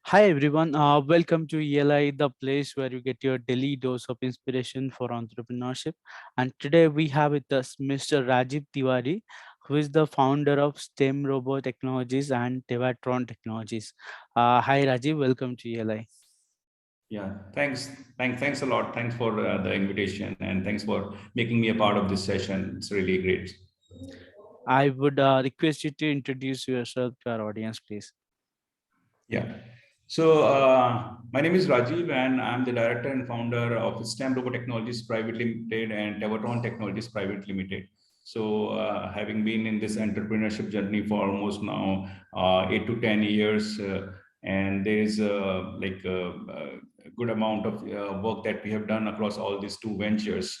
Hi everyone, welcome to ELI, the place where you get your daily dose of inspiration for entrepreneurship. And today we have with us Mr. Rajeev Tiwari, who is the founder of STEMROBO Technologies and Tabatron Technologies. Hi Rajeev, welcome to ELI. Yeah, thanks a lot. Thanks for the invitation and thanks for making me a part of this session. It's really great. I would request you to introduce yourself to our audience, please. Yeah. So my name is Rajiv and I'm the director and founder of STEMROBO Technologies Private Limited and Tabatron Technologies Private Limited. So having been in this entrepreneurship journey for almost now 8 to 10 years, and there is a good amount of work that we have done across all these two ventures,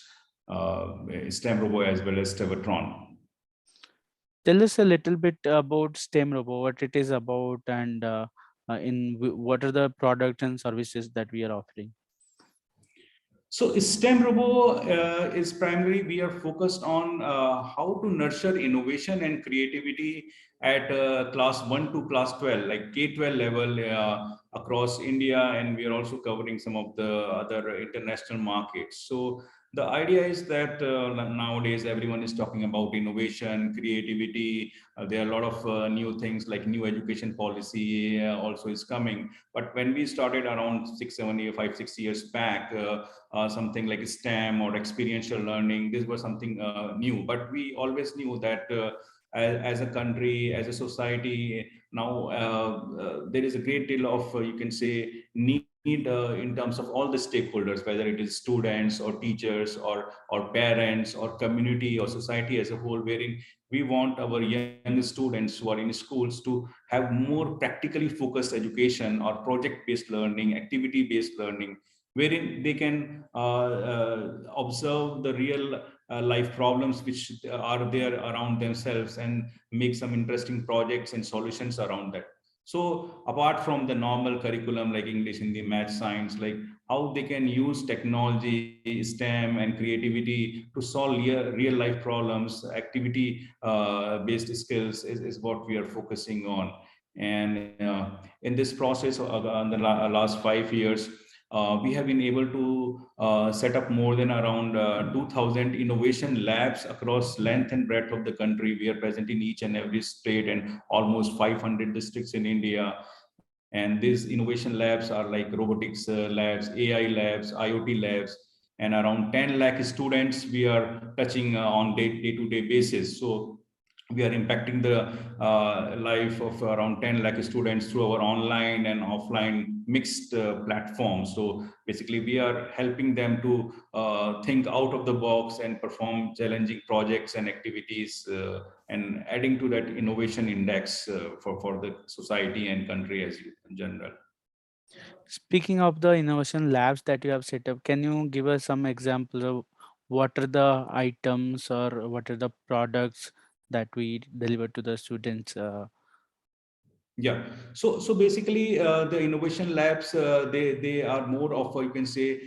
STEMROBO as well as Tabatron. Tell us a little bit about STEMROBO, what it is about, and what are the products and services that we are offering. So STEMROBO is primarily we are focused on how to nurture innovation and creativity at class 1 to class 12, like K-12 level across India, and we are also covering some of the other international markets. So the idea is that nowadays everyone is talking about innovation, creativity. There are a lot of new things like new education policy also is coming. But when we started around 6 7 years 5 6 years back, something like STEM or experiential learning. This was something new, but we always knew that as a country, as a society, now there is a great deal of, you can say, need in terms of all the stakeholders, whether it is students or teachers or parents or community or society as a whole, wherein we want our young students who are in schools to have more practically focused education or project based learning, activity based learning, wherein they can observe the real life problems which are there around themselves and make some interesting projects and solutions around that. So apart from the normal curriculum like English, Hindi, math, science, like how they can use technology, STEM, and creativity to solve real life problems, activity based skills is what we are focusing on. And in this process, in the last 5 years, we have been able to set up more than around 2,000 innovation labs across length and breadth of the country. We are present in each and every state and almost 500 districts in India. And these innovation labs are like robotics labs, AI labs, IoT labs, and around 10 lakh students we are touching on day-to-day basis. So we are impacting the life of around 10 lakh students through our online and offline mixed platforms. So basically we are helping them to think out of the box and perform challenging projects and activities, and adding to that innovation index for the society and country as in general. Speaking of the innovation labs that you have set up, can you give us some examples of what are the items or what are the products that we deliver to the students? Yeah. So basically, the innovation labs, they are more of you can say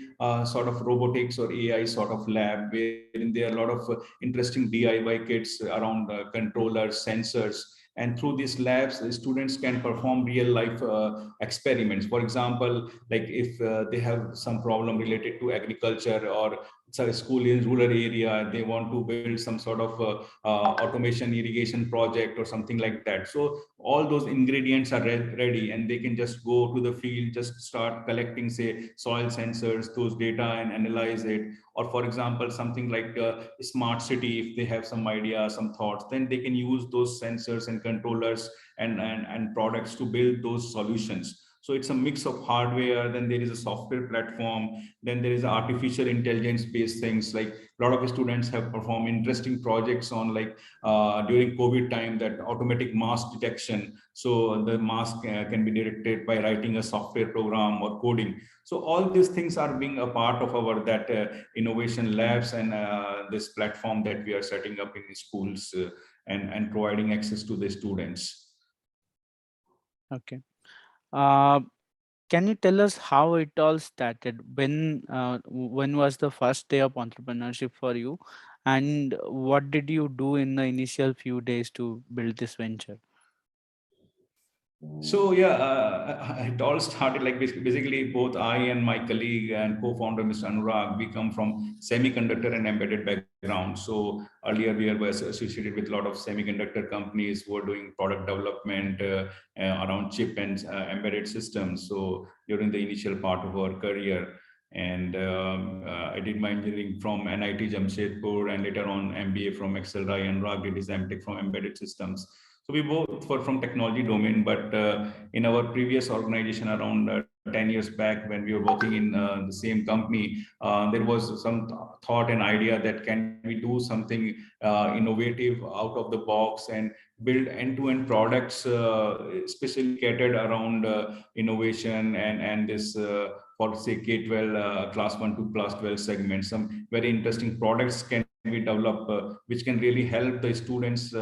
sort of robotics or AI sort of lab, wherein there are a lot of interesting DIY kits around controllers, sensors, and through these labs, the students can perform real life experiments. For example, like if they have some problem related to agriculture, or it's a school in rural area, they want to build some sort of automation irrigation project or something like that. So all those ingredients are ready, and they can just go to the field, just start collecting, say, soil sensors, those data, and analyze it. Or for example, something like smart city, if they have some idea, some thoughts, then they can use those sensors and controllers and products to build those solutions. So it's a mix of hardware, then there is a software platform, then there is artificial intelligence based things. Like a lot of students have performed interesting projects on, like during COVID time, that automatic mask detection. So the mask can be detected by writing a software program or coding. So all these things are being a part of our that innovation labs and this platform that we are setting up in schools, and providing access to the students. Okay. Uh, can you tell us how it all started? When was the first day of entrepreneurship for you, and what did you do in the initial few days to build this venture? So yeah, it all started like basically both I and my colleague and co-founder Mr. Anurag, we come from semiconductor and embedded background. So earlier we were associated with a lot of semiconductor companies who were doing product development around chip and embedded systems. So during the initial part of our career, and I did my engineering from NIT Jamshedpur and later on MBA from Excel. Anurag did his MTech from embedded systems. So we both were from technology domain, but in our previous organization around 10 years back when we were working in the same company, there was some thought and idea that can we do something innovative out of the box and build end-to-end products, especially catered around innovation and this for say K-12 class 1 to class 12 segment. Some very interesting products can we develop which can really help the students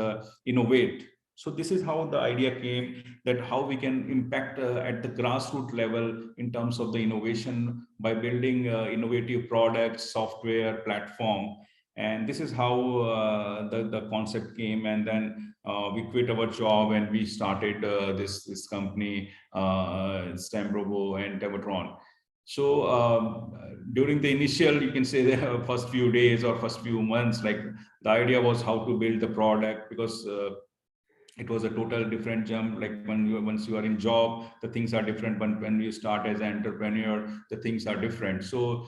innovate. So this is how the idea came, that how we can impact at the grassroots level in terms of the innovation by building innovative products, software, platform. And this is how the concept came. And then we quit our job and we started this company, STEMROBO and Tabatron. So during the initial, you can say the first few days or first few months, like the idea was how to build the product, because it was a total different jump. Like once you are in job, the things are different. When you start as an entrepreneur, the things are different. So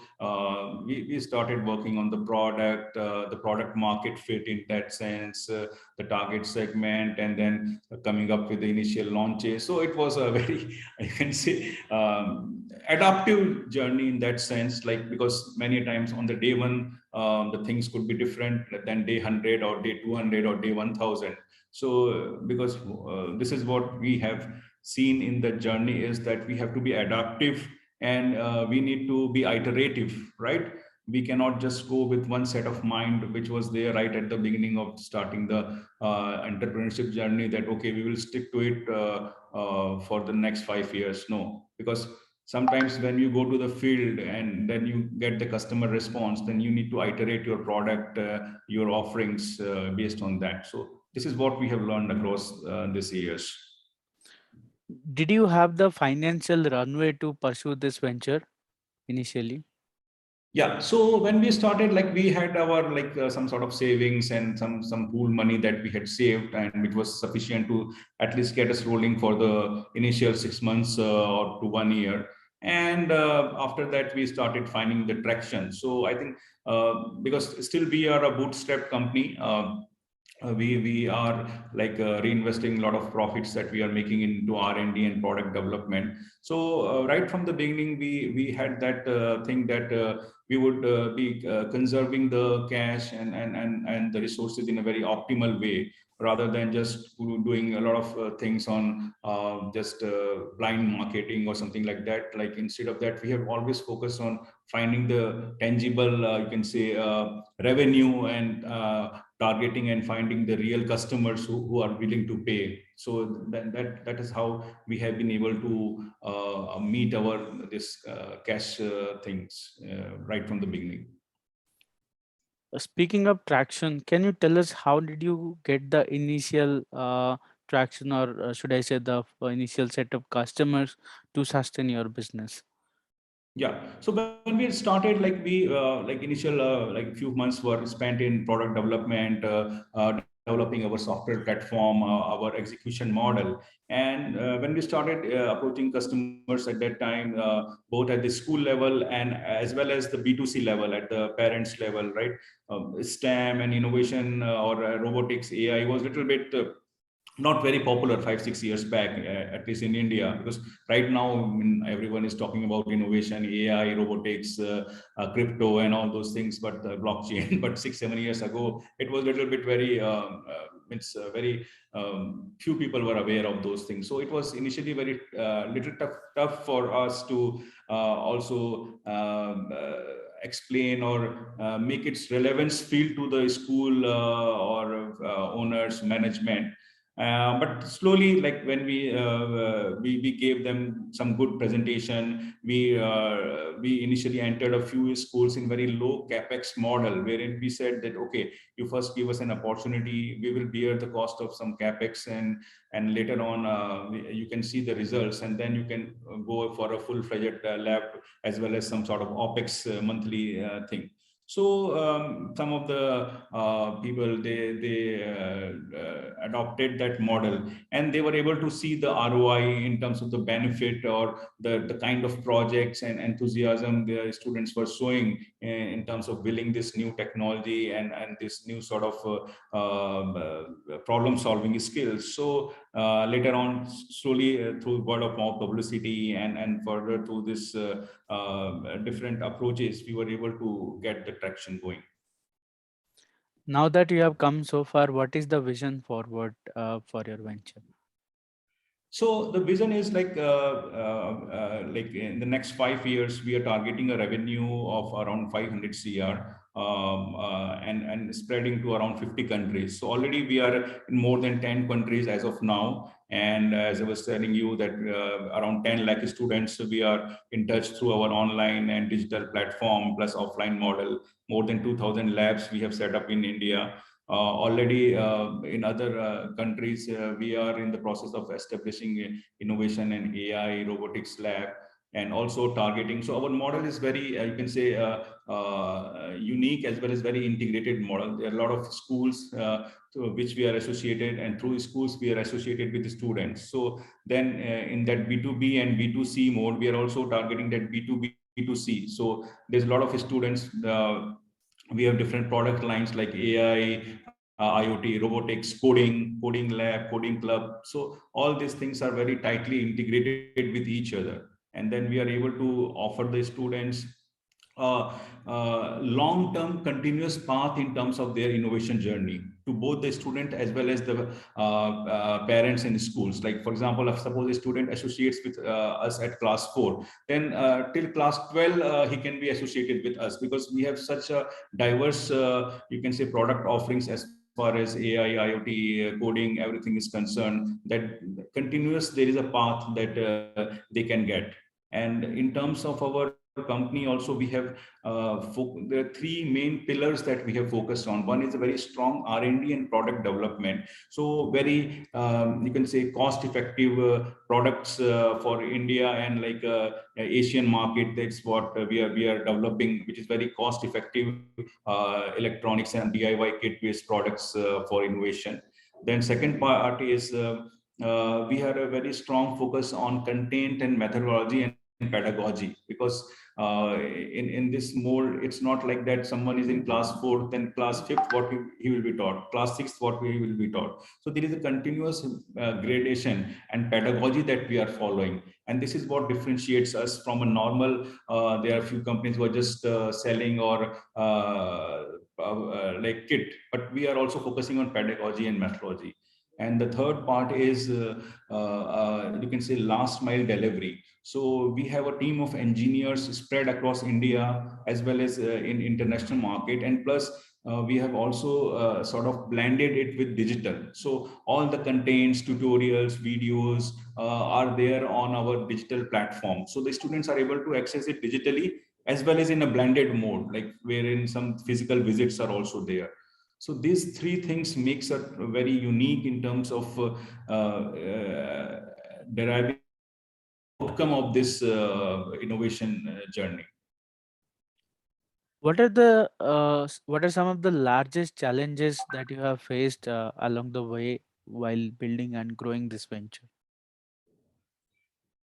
we started working on the product market fit in that sense, the target segment, and then coming up with the initial launches. So it was a very I can say adaptive journey in that sense, like because many times on the day one the things could be different than day 100 or day 200 or day 1000. So because this is what we have seen in the journey, is that we have to be adaptive, and we need to be iterative, right? We cannot just go with one set of mind which was there right at the beginning of starting the entrepreneurship journey, that okay, we will stick to it for the next 5 years. No, because sometimes when you go to the field and then you get the customer response, then you need to iterate your product, your offerings based on that. So this is what we have learned across these years. Did you have the financial runway to pursue this venture initially? Yeah. So when we started, like we had our like some sort of savings and some pool money that we had saved, and it was sufficient to at least get us rolling for the initial 6 months or to 1 year. And after that, we started finding the traction. So I think because still we are a bootstrap company. We are like reinvesting a lot of profits that we are making into R&D and product development. So right from the beginning, we had that thing that we would be conserving the cash and the resources in a very optimal way, rather than just doing a lot of things on just blind marketing or something like that. Like instead of that, we have always focused on finding the tangible, you can say, revenue, and targeting and finding the real customers who are willing to pay. So that is how we have been able to meet our this cash things right from the beginning. Speaking of traction, can you tell us how did you get the initial traction, or should I say the initial set of customers to sustain your business? Yeah. So when we started, like we like initial like few months were spent in product development, developing our software platform, our execution model. And when we started approaching customers at that time, both at the school level and as well as the B2C level, at the parents level, right? STEM and innovation or robotics, AI was a little bit not very popular 5 6 years back, at least in India, because right now, I mean, everyone is talking about innovation, AI, robotics, crypto, and all those things, but blockchain. But 6 7 years ago, it was a little bit very it's very few people were aware of those things. So it was initially very little tough for us to also explain or make its relevance feel to the school or owners, management. But slowly, like when we gave them some good presentation, we initially entered a few schools in very low capex model, wherein we said that, okay, you first give us an opportunity, we will bear the cost of some capex, and later on you can see the results, and then you can go for a full-fledged lab, as well as some sort of opex monthly thing. So some of the people, they adopted that model, and they were able to see the ROI in terms of the benefit, or the kind of projects and enthusiasm the students were showing in terms of building this new technology, and this new sort of problem solving skills. So later on, slowly through word of mouth publicity, and further through this different approaches, we were able to get the traction going. Now that you have come so far, what is the vision forward for your venture? So the vision is like in the next 5 years, we are targeting a revenue of around 500 CR, and spreading to around 50 countries. So already we are in more than 10 countries as of now. And as I was telling you that around 10 lakh students, we are in touch through our online and digital platform plus offline model. More than 2,000 labs we have set up in India. Already in other countries, we are in the process of establishing innovation and AI robotics lab, and also targeting. So our model is very, you can say, unique, as well as very integrated model. There are a lot of schools to which we are associated, and through schools we are associated with the students. So then in that B2B and B2C mode, we are also targeting that B2B2C. So there's a lot of students. We have different product lines like AI, IoT, robotics, coding lab, coding club. So all these things are very tightly integrated with each other. And then we are able to offer the students long-term continuous path in terms of their innovation journey, to both the student as well as the parents in schools. Like for example, if suppose a student associates with us at class 4, then till class 12 he can be associated with us, because we have such a diverse, you can say, product offerings as far as AI, IoT, coding, everything is concerned, that continuous there is a path that they can get. And in terms of our company also, we have there are three main pillars that we have focused on. One is a very strong R&D and product development. So very, you can say, cost effective products for India and like Asian market. That's what we are developing, which is very cost effective electronics and DIY kit based products for innovation. Then second part is we had a very strong focus on content and methodology and pedagogy, because in this mode, it's not like that someone is in class 4th, then class 5th what he will be taught, class 6th what he will be taught. So there is a continuous gradation and pedagogy that we are following, and this is what differentiates us from a normal, there are a few companies who are just selling or like kit, but we are also focusing on pedagogy and methodology. And the third part is you can say last mile delivery. So we have a team of engineers spread across India as well as in international market, and plus we have also sort of blended it with digital. So all the contents, tutorials, videos are there on our digital platform. So the students are able to access it digitally as well as in a blended mode, like wherein some physical visits are also there. So these three things makes it very unique in terms of deriving outcome of this innovation journey. What are some of the largest challenges that you have faced along the way while building and growing this venture?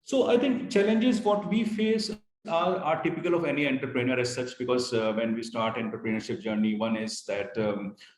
So I think challenges what we face are typical of any entrepreneur as such, because when we start entrepreneurship journey, one is that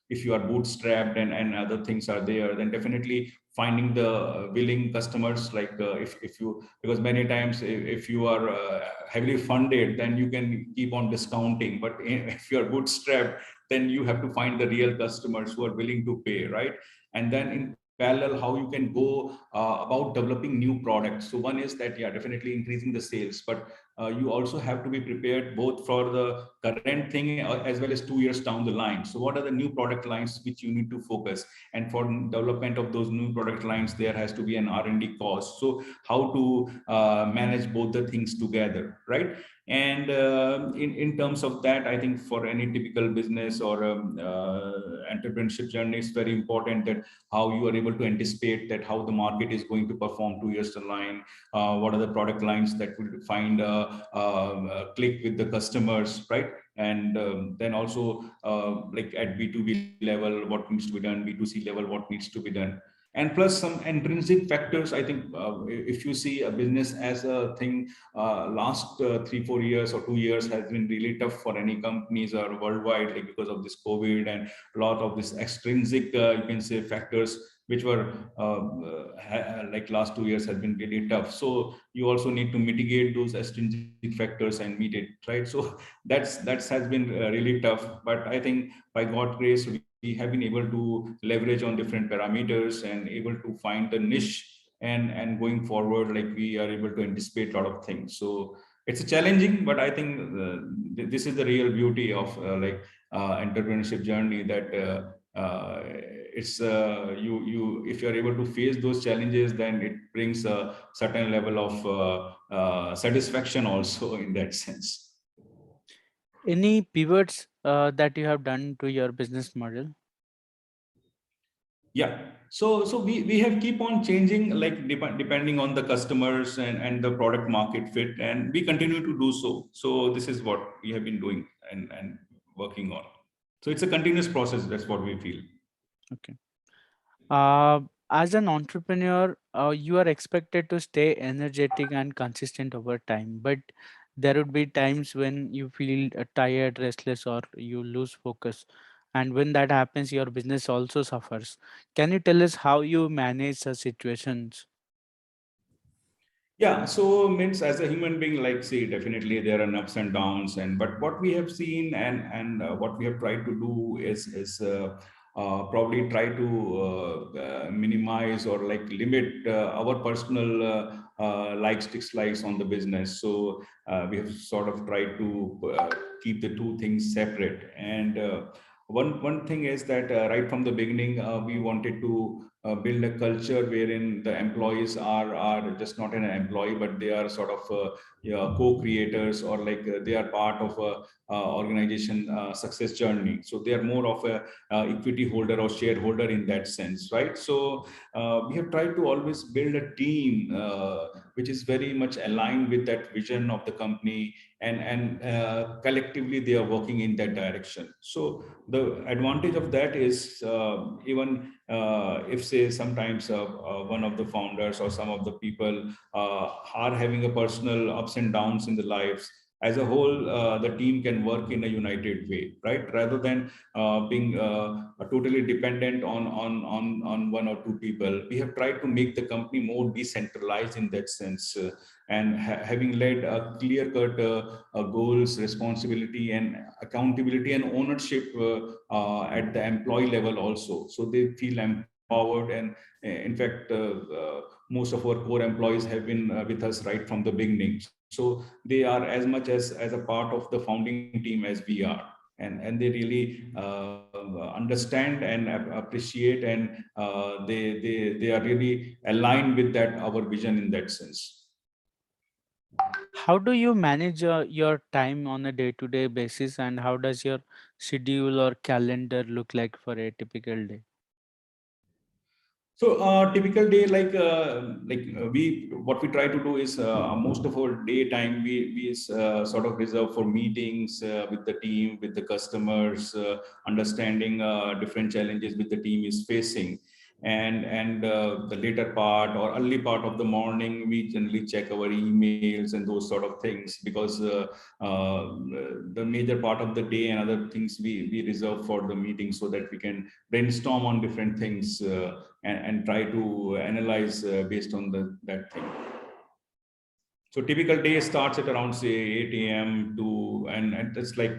if you are bootstrapped and other things are there, then definitely finding the willing customers, like if you, because many times if you are heavily funded, then you can keep on discounting, but if you are bootstrapped, then you have to find the real customers who are willing to pay, right? And then in parallel, how you can go about developing new products. So one is that, yeah, definitely increasing the sales, but you also have to be prepared both for the current thing as well as 2 years down the line. So what are the new product lines which you need to focus? And for development of those new product lines, there has to be an R&D cost. So how to manage both the things together, right? And in terms of that, I think for any typical business or entrepreneurship journey, it's very important that how you are able to anticipate that how the market is going to perform 2 years down the line. What are the product lines that will find a click with the customers, right? And then also like at B2B level, what needs to be done, B2C level, what needs to be done. And plus some intrinsic factors. I think if you see a business as a thing, last 3-4 years or 2 years has been really tough for any companies or worldwide, like because of this COVID and a lot of this extrinsic, you can say, factors which were like last 2 years has been really tough. So you also need to mitigate those extrinsic factors and meet it, right? So that's has been really tough. But I think by God grace, we have been able to leverage on different parameters and able to find the niche, and going forward, like we are able to anticipate a lot of things. So it's a challenging, but I think this is the real beauty of like entrepreneurship journey, that it's you if you're able to face those challenges, then it brings a certain level of satisfaction also in that sense. Any pivots that you have done to your business model? Yeah. So we have keep on changing, like depending on the customers and the product market fit, and we continue to do so. So this is what we have been doing and working on. So it's a continuous process. That's what we feel. Okay. As an entrepreneur, you are expected to stay energetic and consistent over time, but there would be times when you feel tired, restless, or you lose focus. And when that happens, your business also suffers. Can you tell us how you manage such situations? Yeah, so means as a human being, like, see, definitely there are ups and downs, and but what we have seen and what we have tried to do is probably try to minimize or like limit our personal likes, dislikes on the business. So we have sort of tried to keep the two things separate. And one thing is that right from the beginning, we wanted to build a culture wherein the employees are just not an employee, but they are sort of yeah, co-creators, or like they are part of a organization success journey. So they are more of a equity holder or shareholder in that sense, right? So we have tried to always build a team which is very much aligned with that vision of the company, and collectively they are working in that direction. So the advantage of that is even if say sometimes one of the founders or some of the people are having a personal ups and downs in the lives, as a whole the team can work in a united way, right? Rather than being totally dependent on one or two people. We have tried to make the company more decentralized in that sense, and having led a clear cut goals, responsibility, and accountability and ownership at the employee level also. So they feel empowered, and in fact, most of our core employees have been with us right from the beginning. So they are as much as a part of the founding team as we are, and they really understand and appreciate, and they are really aligned with that our vision in that sense. How do you manage your time on a day-to-day basis, and how does your schedule or calendar look like for a typical day? So typical day, we what we try to do is most of our daytime we sort of reserve for meetings with the team, with the customers, understanding different challenges which the team is facing, and the later part or early part of the morning we generally check our emails and those sort of things, because uh, the major part of the day and other things we reserve for the meeting, so that we can brainstorm on different things. And try to analyze based on that thing. So typical day starts at around say 8 a.m. to, and it's like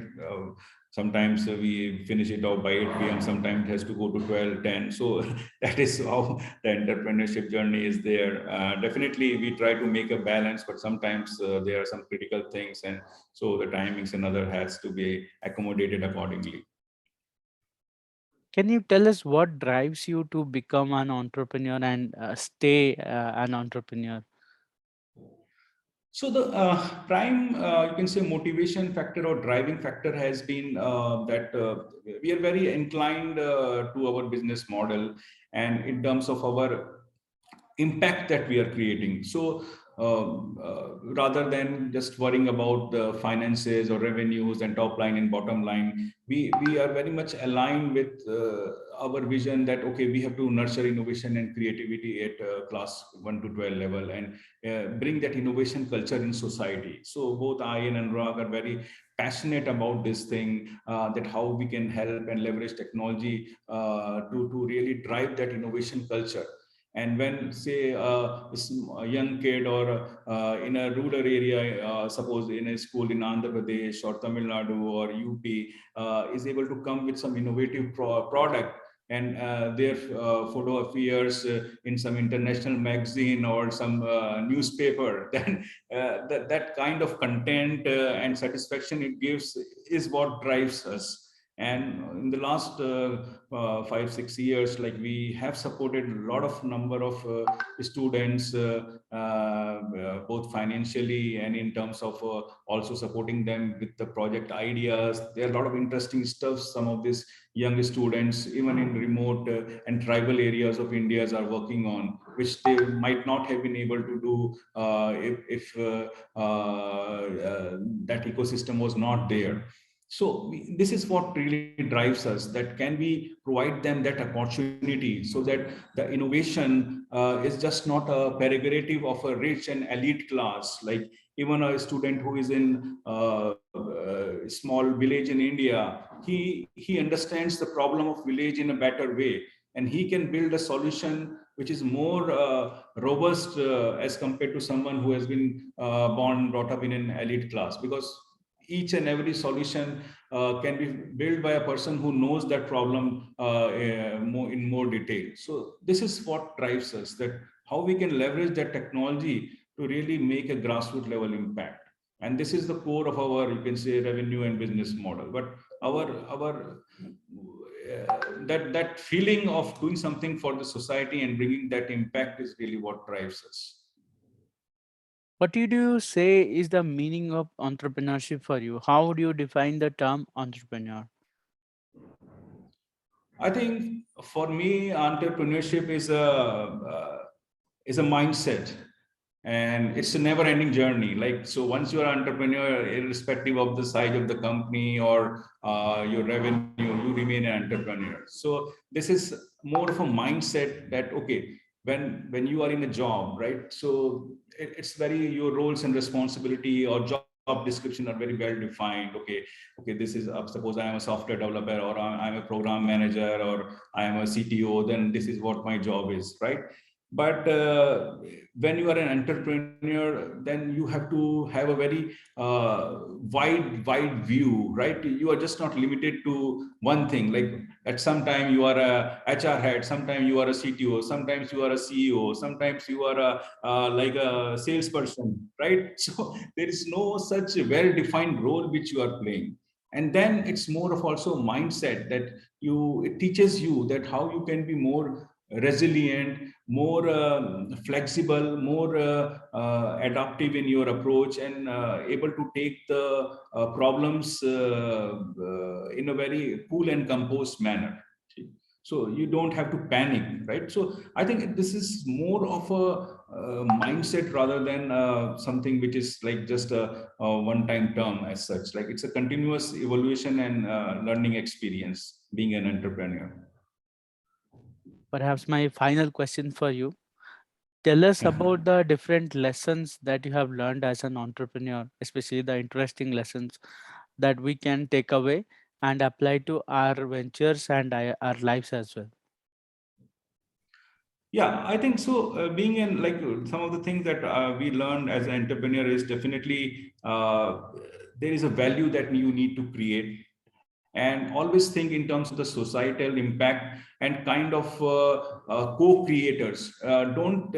sometimes we finish it out by 8 p.m. Sometimes it has to go to 12, 10. So that is how the entrepreneurship journey is there. Definitely we try to make a balance, but sometimes there are some critical things, and so the timings and other has to be accommodated accordingly. Can you tell us what drives you to become an entrepreneur and stay an entrepreneur? So the prime, you can say, motivation factor or driving factor has been that we are very inclined to our business model, and in terms of our impact that we are creating. So rather than just worrying about the finances or revenues and top line and bottom line, we are very much aligned with our vision that okay, we have to nurture innovation and creativity at class 1 to 12 level, and bring that innovation culture in society. So both I and Anurag are very passionate about this thing, that how we can help and leverage technology to really drive that innovation culture. And when say a young kid or in a rural area, suppose in a school in Andhra Pradesh or Tamil Nadu or UP, is able to come with some innovative product, and their photo appears in some international magazine or some newspaper, then that kind of content and satisfaction it gives is what drives us. And in the last 5 6 years, like we have supported a lot of number of students, both financially and in terms of also supporting them with the project ideas. There are a lot of interesting stuff some of these young students, even in remote and tribal areas of India, are working on, which they might not have been able to do if that ecosystem was not there. So this is what really drives us, that can we provide them that opportunity so that the innovation is just not a prerogative of a rich and elite class. Like even a student who is in small village in India, he understands the problem of village in a better way, and he can build a solution which is more robust as compared to someone who has been born brought up in an elite class, because each and every solution can be built by a person who knows that problem in more detail. So this is what drives us, that how we can leverage that technology to really make a grassroots level impact. And this is the core of our, you can say, revenue and business model. But our that feeling of doing something for the society and bringing that impact is really what drives us. What would you say is the meaning of entrepreneurship for you? How would you define the term entrepreneur? I think for me, entrepreneurship is a mindset, and it's a never-ending journey. Like so, once you're an entrepreneur, irrespective of the size of the company or your revenue, you remain an entrepreneur. So this is more of a mindset that okay, when you are in a job, right? So it's very your roles and responsibility or job description are very well defined. Okay, this is suppose I am a software developer, or I'm a program manager, or I am a CTO, then this is what my job is, right? But when you are an entrepreneur, then you have to have a very wide view, right? You are just not limited to one thing. Like at some time you are a HR head, sometimes you are a CTO, sometimes you are a CEO, sometimes you are a like a salesperson, right? So there is no such well defined role which you are playing. And then it's more of also mindset that you, it teaches you that how you can be more resilient, more flexible, more adaptive in your approach, and able to take the problems in a very cool and composed manner. So you don't have to panic, right? So I think this is more of a mindset rather than something which is like just a one-time term as such. Like it's a continuous evolution and learning experience being an entrepreneur. Perhaps my final question for you. Tell us about the different lessons that you have learned as an entrepreneur, especially the interesting lessons that we can take away and apply to our ventures and our lives as well. Yeah, I think so. Being in like some of the things that we learned as an entrepreneur is definitely there is a value that you need to create, and always think in terms of the societal impact and kind of co-creators. Don't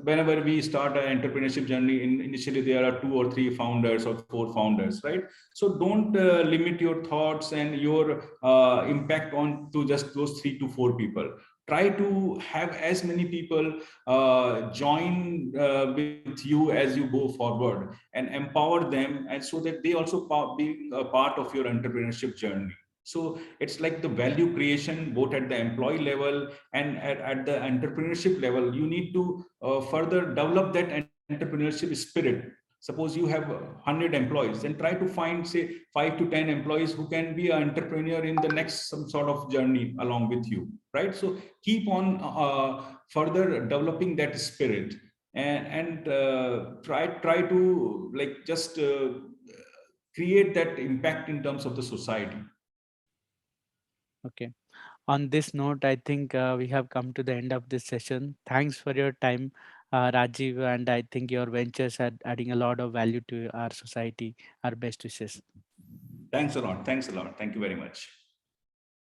Whenever we start an entrepreneurship journey, initially there are two or three founders or four founders, right? So don't limit your thoughts and your impact on to just those three to four people. Try to have as many people join with you as you go forward, and empower them, and so that they also be a part of your entrepreneurship journey. So it's like the value creation both at the employee level and at the entrepreneurship level. You need to further develop that entrepreneurship spirit. Suppose you have 100 employees, then try to find say 5 to 10 employees who can be an entrepreneur in the next some sort of journey along with you, right? So keep on further developing that spirit, and try to like just create that impact in terms of the society. Okay. On this note, I think we have come to the end of this session. Thanks for your time, Rajiv, and I think your ventures are adding a lot of value to our society. Our best wishes. Thanks a lot. Thanks a lot. Thank you very much.